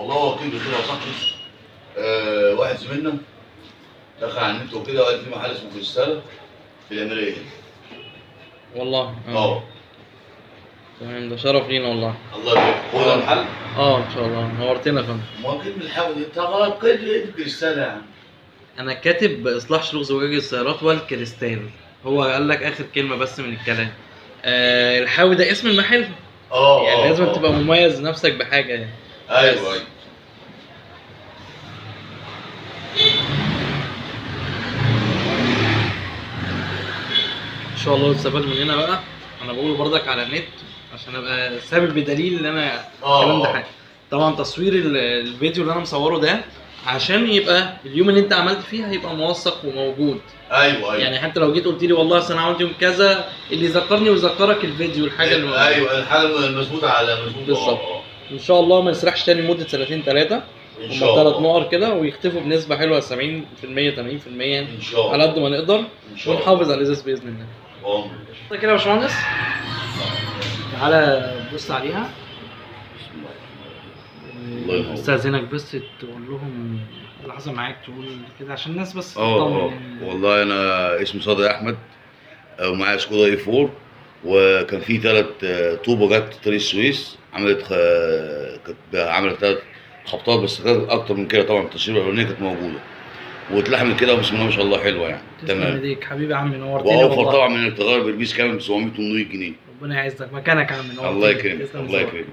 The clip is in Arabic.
والله هو كده كده يا صاحبي. واحد زميلنا دخل على النت وكده وقال في محل اسمه كريستاله في الاميريه. والله تمام، ده شرف لينا والله. الله يبارك. هو ده المحل؟ ان شاء الله، نورتنا يا فندم. ما كلمة الحاول انت غلط كده كريستاله يعني. انا كاتب اصلاح شروط زجاج السيارات والكريستال، هو قال لك اخر كلمه بس من الكلام. الحاوي ده اسم المحل. يعني لازم تبقى مميز نفسك بحاجه يعني. ايوه ايوه. ان شاء الله تستفاد مننا بقى. انا بقول برضك على النت عشان ابقى سبب بدليل ان انا الكلام ده حاجه. طبعا تصوير الفيديو اللي انا مصوره ده عشان يبقى اليوم اللي انت عملت فيه هيبقى موثق وموجود. ايوه يعني حتى لو جيت قلت لي والله اصل انا عملت يوم كذا، اللي يذكرني ويذكرك الفيديو الحاجه اللي موجوده. ايوه الحاجه المظبوطه على مظبوطه بالظبط. ان شاء الله ما نسرحش تاني لمده سنتين ثلاثه. ان شاء الله. 3 نقر كده ويختفوا بنسبه حلوه 70% 80% ان شاء الله على قد ما نقدر. ان شاء الله ونحافظ على الازاز باذن الله. كده يا باشمهندس، تعالى بص عليها. الله ينور. استاذنك بس تقول لهم اللي حصل معاك، تقول كده عشان الناس بس والله انا اسمي صادق احمد ومعايا سكودا اي 4، وكان في 3 طوبه جت طريق السويس عملت عملت 3 خبطات، بس كانت اكتر من كده طبعا. التشريح الاولانيه كانت موجوده واتلحمت كده بسم الله ما شاء الله حلوه يعني. تمام ايديك حبيبي يا عم، نورتني. واوفر طبعا من التغير بالبيس كامل ب 700 800 جنيه. ربنا يعزك مكانك يا عم، نورتني. الله يكرمك الله يكرمك.